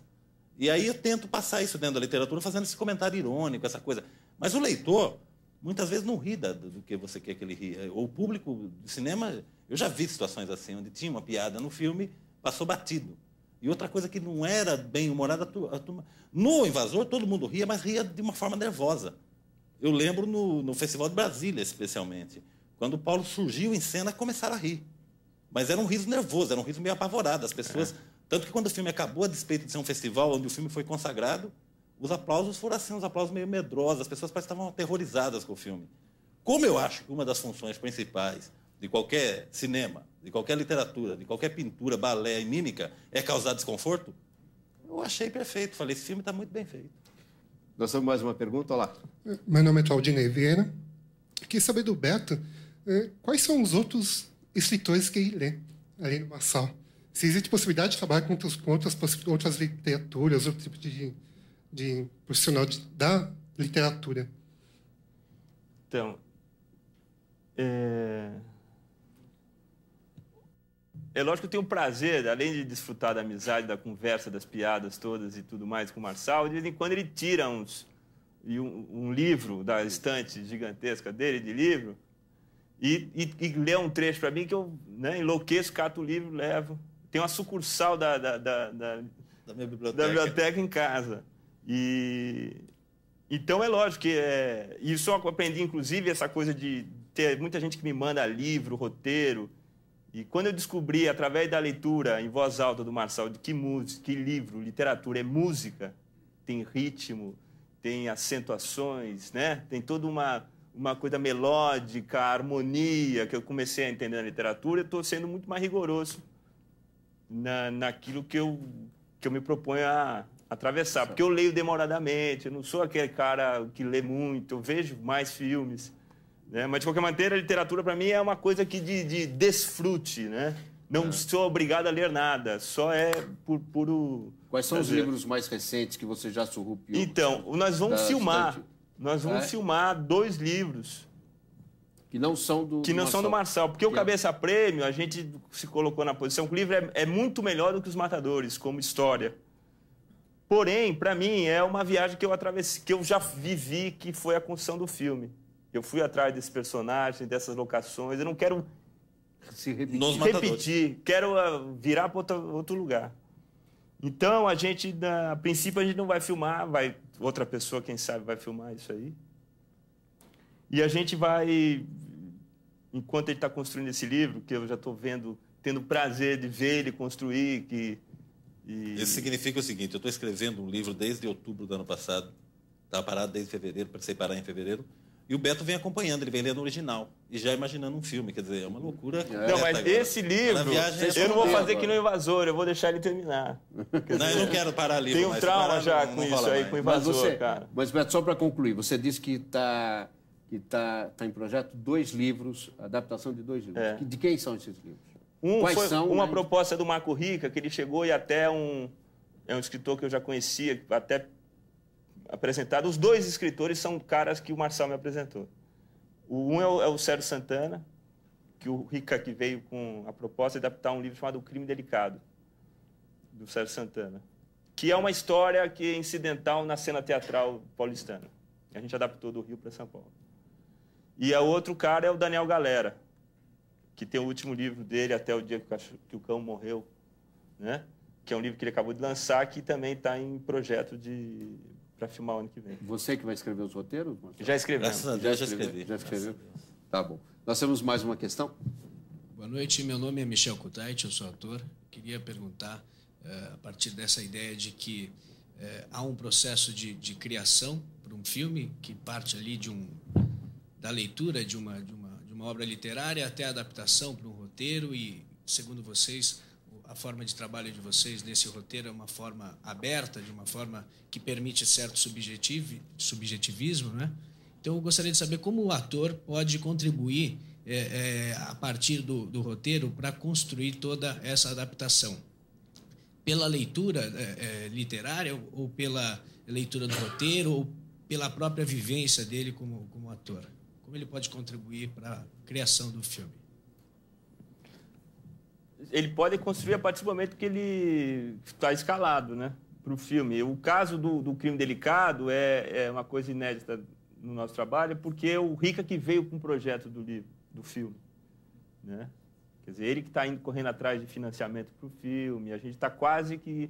E aí eu tento passar isso dentro da literatura, fazendo esse comentário irônico, essa coisa. Mas o leitor, muitas vezes, não ri do que você quer que ele ria. O público de cinema... Eu já vi situações assim, onde tinha uma piada no filme, passou batido. E outra coisa que não era bem humorada, a turma... No Invasor, todo mundo ria, mas ria de uma forma nervosa. Eu lembro no Festival de Brasília, especialmente. Quando o Paulo surgiu em cena, começaram a rir. Mas era um riso nervoso, era um riso meio apavorado. As pessoas... Tanto que quando o filme acabou, a despeito de ser um festival onde o filme foi consagrado, os aplausos foram assim, uns aplausos meio medrosos, as pessoas parecem que estavam aterrorizadas com o filme. Como eu acho que uma das funções principais de qualquer cinema, de qualquer literatura, de qualquer pintura, balé e mímica é causar desconforto, eu achei perfeito. Falei, esse filme está muito bem feito. Nós temos mais uma pergunta, olá. Meu nome é Claudinei Vieira. Queria saber do Beto, quais são os outros escritores que ele lê ali no Marçal? Se existe possibilidade de trabalhar com outras literaturas, outro tipo de profissional da literatura. Então, é lógico que eu tenho um prazer, além de desfrutar da amizade, da conversa, das piadas todas e tudo mais com o Marçal, de vez em quando ele tira um livro da estante gigantesca dele, de livro, e lê um trecho para mim que eu enlouqueço, cato o livro, levo. Tem uma sucursal da minha biblioteca em casa. Então é lógico que isso eu aprendi, inclusive, essa coisa de ter muita gente que me manda livro, roteiro. E quando eu descobri, através da leitura em voz alta do Marçal, de que música, que livro, literatura é música, tem ritmo, tem acentuações, né? Tem toda uma coisa melódica, harmonia, que eu comecei a entender na literatura, eu estou sendo muito mais rigoroso naquilo que eu me proponho a atravessar. Porque eu leio demoradamente, eu não sou aquele cara que lê muito, eu vejo mais filmes. Né? Mas, de qualquer maneira, a literatura, para mim, é uma coisa que de desfrute, né? Não sou obrigado a ler nada, só é por puro... Quais são os livros mais recentes que você já surrupiou? Então, nós vamos filmar. Nós vamos filmar 2 livros. Que não são do Marçal. Porque o Cabeça Prêmio, a gente se colocou na posição que o livro é muito melhor do que Os Matadores, como história. Porém, para mim, é uma viagem que eu atravessei, que eu já vivi, que foi a construção do filme. Eu fui atrás desses personagens, dessas locações. Eu não quero se repetir. Quero virar para outro lugar. Então, a princípio, a gente não vai filmar. Outra pessoa, quem sabe, vai filmar isso aí. E a gente vai, enquanto ele está construindo esse livro, que eu já estou tendo o prazer de ver ele construir. Isso significa o seguinte, eu estou escrevendo um livro desde outubro do ano passado, estava parado desde fevereiro, pensei parar em fevereiro, e o Beto vem acompanhando, ele vem lendo o original, e já imaginando um filme, quer dizer, é uma loucura. Não, mas agora. Esse livro, eu não vou fazer que no Invasor, eu vou deixar ele terminar. Não, eu não quero parar ali. Tem um trauma já com isso aí, com o Invasor, cara. Mas, Beto, só para concluir, você disse que está em projeto 2 livros, adaptação de 2 livros. De quem são esses livros? Quais são? Uma proposta do Marco Rica, que ele chegou e até é um escritor que eu já conhecia, até apresentado. Os 2 escritores são caras que o Marçal me apresentou. Um é o Sérgio Santana, que o Rica que veio com a proposta de adaptar um livro chamado O Crime Delicado, do Sérgio Santana, que é uma história que é incidental na cena teatral paulistana. A gente adaptou do Rio para São Paulo. E o outro cara é o Daniel Galera, que tem o último livro dele, Até o Dia que o Cão Morreu, né? Que é um livro que ele acabou de lançar, que também está em projeto para filmar o ano que vem. Você que vai escrever os roteiros, Marcelo? Já escrevi. Graças a Deus, já escrevi. Já escreveu? Tá bom. Nós temos mais uma questão? Boa noite, meu nome é Michel Kutait, eu sou ator. Queria perguntar, a partir dessa ideia de que há um processo de criação para um filme que parte ali da leitura de uma obra literária até a adaptação para um roteiro e, segundo vocês, a forma de trabalho de vocês nesse roteiro é uma forma aberta, de uma forma que permite certo subjetivismo, né? Então, eu gostaria de saber como o ator pode contribuir a partir do roteiro para construir toda essa adaptação. Pela leitura literária ou pela leitura do roteiro ou pela própria vivência dele como ator? Como ele pode contribuir para a criação do filme? Ele pode construir a partir do momento que ele está escalado, né, para o filme. O caso do Crime Delicado é uma coisa inédita no nosso trabalho, porque é o Rica que veio com o projeto do filme. Né? Quer dizer, ele que está correndo atrás de financiamento para o filme, a gente está quase que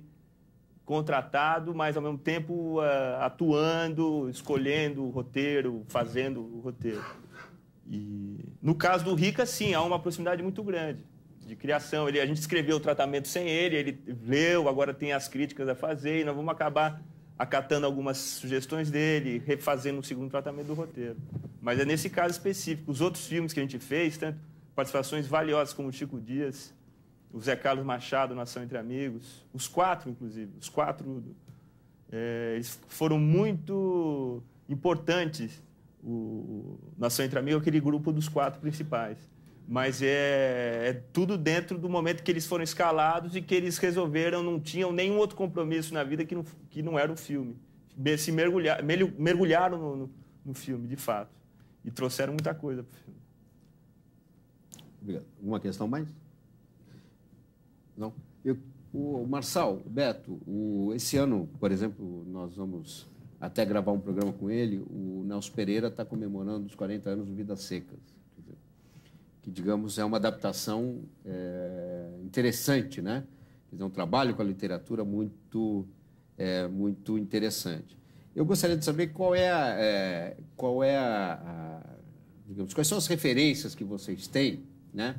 contratado, mas ao mesmo tempo atuando, escolhendo o roteiro, fazendo o roteiro. E no caso do Rica, sim, há uma proximidade muito grande de criação. A gente escreveu o tratamento sem ele leu, agora tem as críticas a fazer e nós vamos acabar acatando algumas sugestões dele, refazendo um segundo tratamento do roteiro. Mas é nesse caso específico. Os outros filmes que a gente fez, tanto participações valiosas como o Chico Dias, o Zé Carlos Machado, Nação Entre Amigos, os 4, inclusive, os 4, eles foram muito importantes. O Nação Entre Amigos, aquele grupo dos 4 principais. Mas é tudo dentro do momento que eles foram escalados e que eles resolveram, não tinham nenhum outro compromisso na vida que não era o filme. Se mergulharam no filme, de fato. E trouxeram muita coisa para o filme. Obrigado. Alguma questão mais? Não? O Marçal, Beto, esse ano, por exemplo, nós vamos até gravar um programa com ele, o Nelson Pereira está comemorando os 40 anos do Vidas Secas. Que, digamos, é uma adaptação interessante, né? Quer dizer, um trabalho com a literatura muito interessante. Eu gostaria de saber digamos, quais são as referências que vocês têm, né?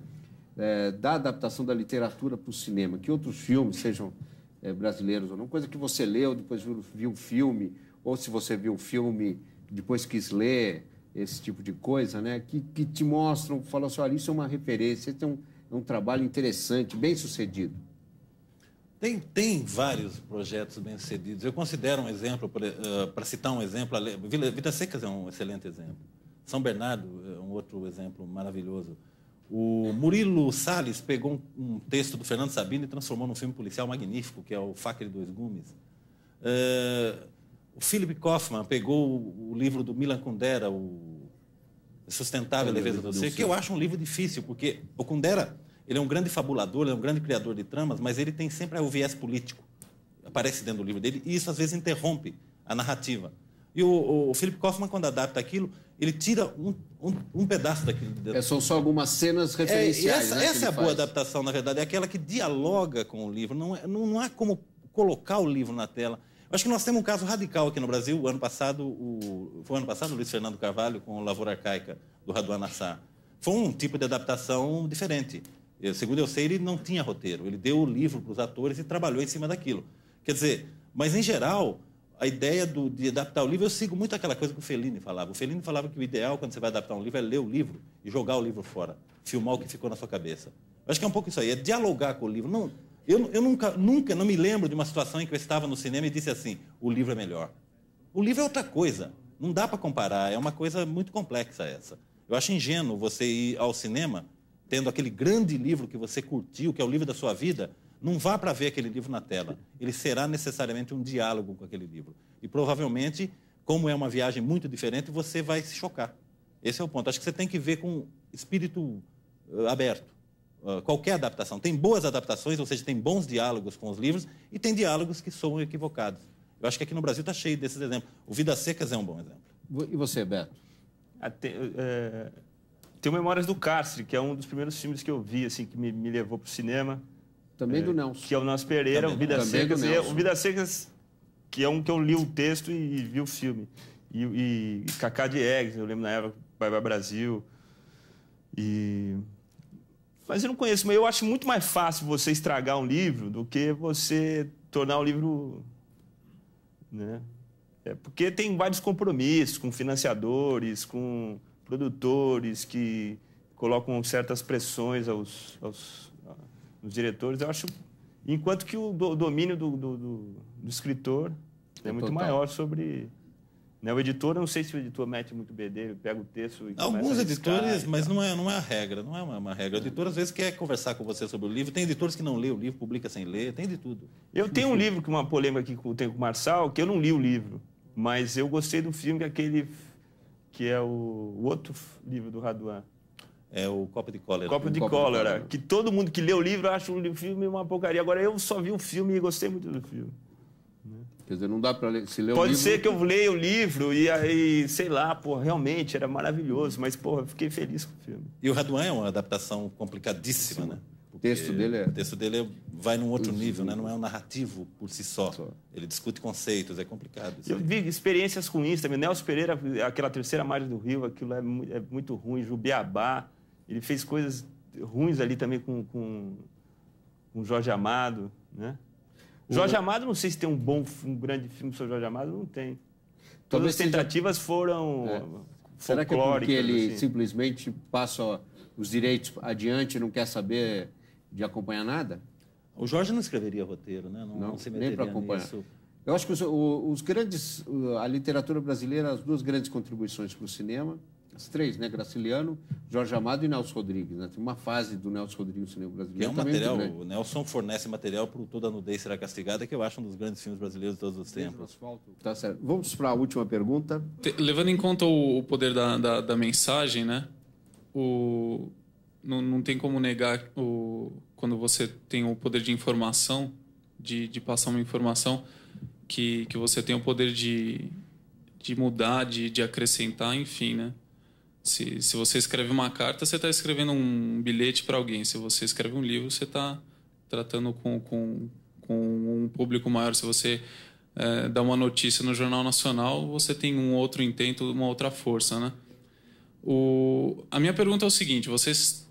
Da adaptação da literatura para o cinema. Que outros filmes, sejam brasileiros ou não, coisa que você leu, depois viu o filme, ou se você viu o filme, depois quis ler, esse tipo de coisa, né? Que te mostram, falam assim, olha, isso é uma referência, esse é um trabalho interessante, bem sucedido. Tem vários projetos bem-sucedidos. Eu considero um exemplo, para citar um exemplo, Vidas Secas é um excelente exemplo. São Bernardo é um outro exemplo maravilhoso. O Murilo Salles pegou um texto do Fernando Sabino e transformou num filme policial magnífico, que é o Faca de Dois Gumes. O Philip Kaufman pegou o livro do Milan Kundera, o Sustentável Defesa do Ser, que eu acho um livro difícil, porque o Kundera, ele é um grande fabulador, ele é um grande criador de tramas, mas ele tem sempre o viés político, aparece dentro do livro dele, e isso às vezes interrompe a narrativa. E o Philip Kaufman, quando adapta aquilo, ele tira um pedaço daquilo de dentro. São só algumas cenas referenciais. Essa é a boa adaptação, na verdade, é aquela que dialoga com o livro. Não há como colocar o livro na tela. Eu acho que nós temos um caso radical aqui no Brasil. Foi ano passado, o Luiz Fernando Carvalho, com Lavoura Arcaica, do Raduan Assar. Foi um tipo de adaptação diferente. Segundo eu sei, ele não tinha roteiro. Ele deu o livro para os atores e trabalhou em cima daquilo. Quer dizer, mas em geral, a ideia de adaptar o livro, eu sigo muito aquela coisa que o Fellini falava. O Fellini falava que o ideal, quando você vai adaptar um livro, é ler o livro e jogar o livro fora. Filmar o que ficou na sua cabeça. Eu acho que é um pouco isso aí, é dialogar com o livro. Não, eu nunca não me lembro de uma situação em que eu estava no cinema e disse assim, o livro é melhor. O livro é outra coisa. Não dá para comparar. É uma coisa muito complexa essa. Eu acho ingênuo você ir ao cinema tendo aquele grande livro que você curtiu, que é o livro da sua vida. Não vá para ver aquele livro na tela. Ele será necessariamente um diálogo com aquele livro. E provavelmente, como é uma viagem muito diferente, você vai se chocar. Esse é o ponto. Acho que você tem que ver com espírito aberto. Qualquer adaptação. Tem boas adaptações, ou seja, tem bons diálogos com os livros e tem diálogos que são equivocados. Eu acho que aqui no Brasil está cheio desses exemplos. O Vidas Secas é um bom exemplo. E você, Beto? Tem o Memórias do Cárcere, que é um dos primeiros filmes que eu vi, assim, que me levou para o cinema. Também do Nelson. Que é o Nelson Pereira, o Vidas Secas. O Vidas Secas, que é um que eu li o texto e vi o filme. E Cacá Diegues, eu lembro na época, Vai Brasil. Mas eu não conheço, mas eu acho muito mais fácil você estragar um livro do que você tornar o livro... Né? Porque tem vários compromissos com financiadores, com produtores que colocam certas pressões nos diretores. Eu acho, enquanto que o domínio do escritor é muito maior sobre... Né? O editor, eu não sei se o editor mete muito bedelho, pega o texto e alguns editores, mas não é a regra, não é uma regra. O editor às vezes quer conversar com você sobre o livro. Tem editores que não lê o livro, publica sem ler, tem de tudo. Eu tenho um livro, uma polêmica que eu tenho com o Marçal, que eu não li o livro, mas eu gostei do filme, que é o outro livro do Raduan. É o Copo de Cólera. Copo de Cólera, que todo mundo que lê o livro acha o filme uma porcaria. Agora, eu só vi o filme e gostei muito do filme. Quer dizer, não dá para ler, se ler Pode o livro... ser que eu leia o livro e aí, sei lá, pô, realmente era maravilhoso, mas, pô, eu fiquei feliz com o filme. E o Raduan é uma adaptação complicadíssima, né? O texto dele vai num outro nível, né? Não é um narrativo por si só. Ele discute conceitos, é complicado. Eu vi experiências ruins também. Nelson Pereira, aquela Terceira Margem do Rio, aquilo é muito ruim. Jubiabá, ele fez coisas ruins ali também com Jorge Amado, né? Jorge Amado, não sei se tem um grande filme sobre Jorge Amado, não tem. Todas Talvez as tentativas foram Será que é porque ele assim. simplesmente passa os direitos adiante e não quer saber de acompanhar nada? O Jorge não escreveria roteiro, né? Não se meteria nem para acompanhar. nisso. Eu acho que a literatura brasileira, as duas grandes contribuições para o cinema, as três, né? Graciliano, Jorge Amado e Nelson Rodrigues. Né? Tem uma fase do Nelson Rodrigues no cinema brasileiro. Que é um também material, muito grande. o Nelson fornece material para Toda a Nudez Será Castigada, que eu acho um dos grandes filmes brasileiros de todos os tempos. Tá certo. Vamos para a última pergunta. Levando em conta o poder da mensagem, né? Não tem como negar quando você tem o poder de informação, de passar uma informação, que você tem o poder de mudar, de acrescentar, enfim, né? Se você escreve uma carta, você está escrevendo um bilhete para alguém. Se você escreve um livro, você está tratando com um público maior. Se você dá uma notícia no Jornal Nacional, você tem um outro intento, uma outra força, né? A minha pergunta é o seguinte: vocês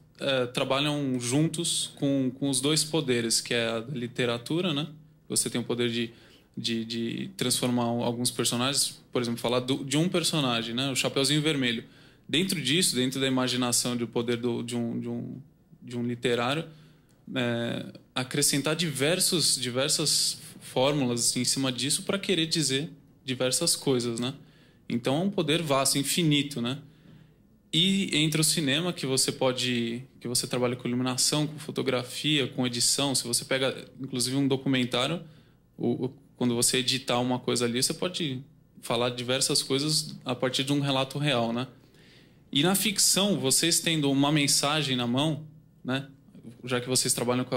trabalham juntos com os dois poderes, que é a literatura, né? Você tem o poder de transformar alguns personagens, por exemplo, falar de um personagem, né? O Chapeuzinho Vermelho. Dentro disso, dentro da imaginação, do poder de um literário, acrescentar diversas fórmulas em cima disso para querer dizer diversas coisas, né? Então é um poder vasto, infinito, né? E entre o cinema, que você trabalha com iluminação, com fotografia, com edição. Se você pega, inclusive, um documentário, quando você editar uma coisa ali, você pode falar diversas coisas a partir de um relato real, né? E na ficção, vocês tendo uma mensagem na mão, né? Já que vocês trabalham com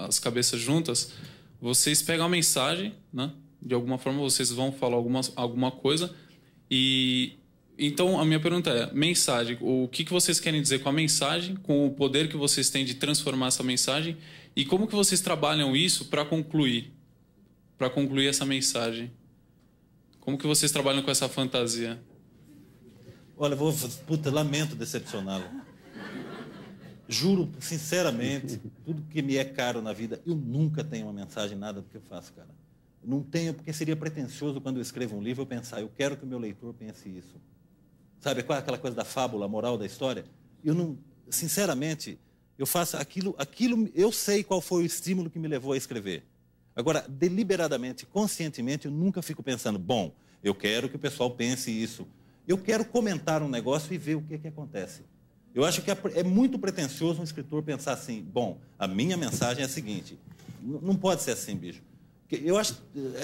as cabeças juntas, vocês pegam a mensagem, né? De alguma forma, vocês vão falar alguma coisa. E então a minha pergunta é: mensagem, o que vocês querem dizer com a mensagem, com o poder que vocês têm de transformar essa mensagem, e como que vocês trabalham isso para concluir essa mensagem? Como que vocês trabalham com essa fantasia? Olha, lamento decepcioná-lo. Juro, sinceramente, tudo que me é caro na vida, eu nunca tenho uma mensagem, nada do que eu faço, cara. Não tenho, porque seria pretensioso quando eu escrevo um livro eu pensar, eu quero que o meu leitor pense isso. Sabe, qual é aquela coisa da fábula, a moral da história? Eu não, sinceramente, eu faço aquilo, eu sei qual foi o estímulo que me levou a escrever. Agora, deliberadamente, conscientemente, eu nunca fico pensando, bom, eu quero que o pessoal pense isso. Eu quero comentar um negócio e ver o que acontece. Eu acho que é muito pretensioso um escritor pensar assim, bom, a minha mensagem é a seguinte. Não pode ser assim, bicho.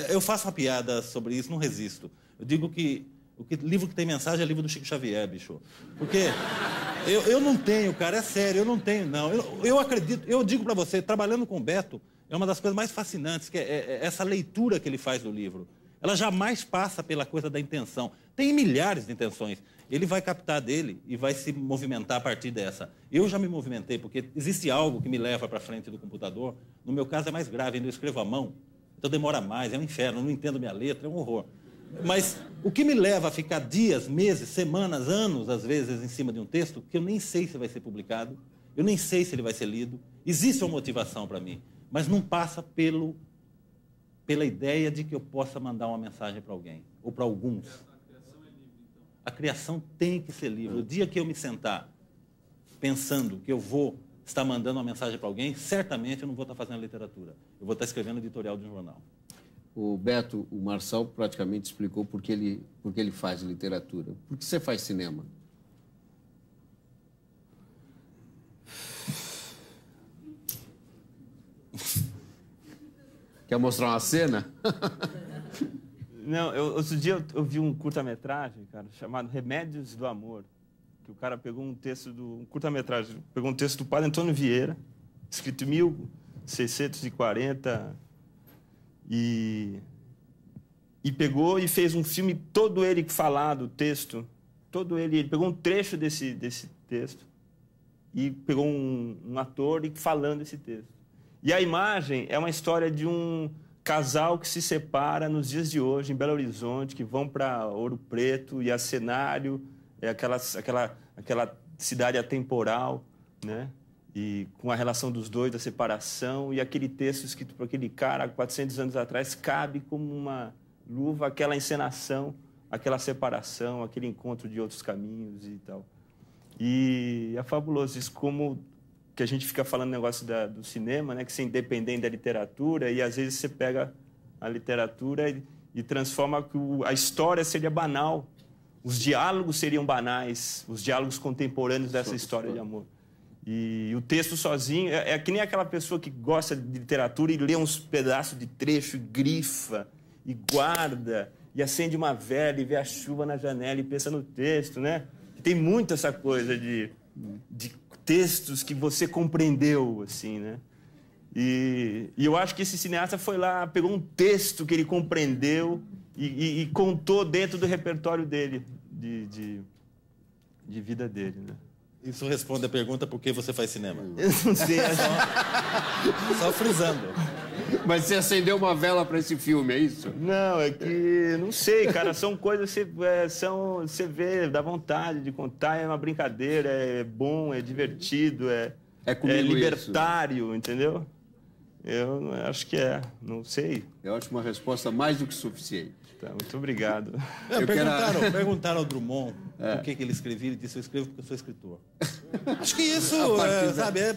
Eu faço uma piada sobre isso, não resisto. Eu digo que livro que tem mensagem é livro do Chico Xavier, bicho. Porque eu não tenho, cara, é sério, eu não tenho, não. Eu acredito, eu digo para você, trabalhando com o Beto, é uma das coisas mais fascinantes, que é essa leitura que ele faz do livro. Ela jamais passa pela coisa da intenção. Tem milhares de intenções. Ele vai captar dele e vai se movimentar a partir dessa. Eu já me movimentei, porque existe algo que me leva para frente do computador. No meu caso é mais grave, ainda eu escrevo à mão. Então demora mais, é um inferno, eu não entendo minha letra, é um horror. Mas o que me leva a ficar dias, meses, semanas, anos, às vezes, em cima de um texto, que eu nem sei se vai ser publicado, eu nem sei se ele vai ser lido. Existe uma motivação para mim, mas não passa pela ideia de que eu possa mandar uma mensagem para alguém, ou para alguns. A criação tem que ser livre. O dia que eu me sentar pensando que eu vou estar mandando uma mensagem para alguém, certamente eu não vou estar fazendo literatura. Eu vou estar escrevendo editorial de um jornal. O Beto, o Marçal praticamente explicou por que ele faz literatura. Por que você faz cinema? Quer mostrar uma cena? Não, outro dia eu vi um curta-metragem, cara, chamado Remédios do Amor, que o cara pegou um texto um curta-metragem, pegou um texto do padre Antônio Vieira, escrito em 1640, e pegou e fez um filme todo ele falado, o texto, todo ele pegou um trecho desse texto e pegou um ator e falando esse texto. E a imagem é uma história de um casal que se separa nos dias de hoje, em Belo Horizonte, que vão para Ouro Preto, e a cenário é aquela cidade atemporal, né? e com a relação dos dois, da separação, e aquele texto escrito por aquele cara 400 anos atrás cabe como uma luva aquela encenação, aquela separação, aquele encontro de outros caminhos e tal. E é fabuloso isso, como que a gente fica falando negócio do cinema, né, que você é independente da literatura, e às vezes você pega a literatura e transforma que a história seria banal, os diálogos seriam banais, os diálogos contemporâneos dessa história de amor. E o texto sozinho é que nem aquela pessoa que gosta de literatura e lê uns pedaços de trecho, e grifa, e guarda, e acende uma vela, e vê a chuva na janela, e pensa no texto, né? Tem muito essa coisa de textos que você compreendeu, assim, né? E eu acho que esse cineasta foi lá, pegou um texto que ele compreendeu e contou dentro do repertório dele, de vida dele, né? Isso responde a pergunta por que você faz cinema. Eu não sei. Só frisando. Mas você acendeu uma vela para esse filme, é isso? Não, é que... Não sei, cara. São coisas que você vê, dá vontade de contar. É uma brincadeira, é bom, é divertido, é libertário, isso. Entendeu? Eu acho que é. Não sei. Eu acho uma resposta mais do que suficiente. Tá, muito obrigado. Perguntaram ao Drummond por que ele escrevia. Ele disse, eu escrevo porque eu sou escritor. Acho que isso, sabe, é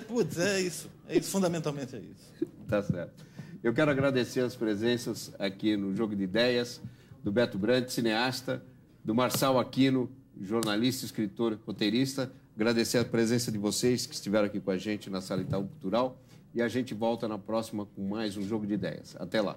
isso. É isso, fundamentalmente é isso. Tá certo. Eu quero agradecer as presenças aqui no Jogo de Ideias, do Beto Brandt, cineasta, do Marçal Aquino, jornalista, escritor, roteirista. Agradecer a presença de vocês que estiveram aqui com a gente na Sala Itaú Cultural. E a gente volta na próxima com mais um Jogo de Ideias. Até lá.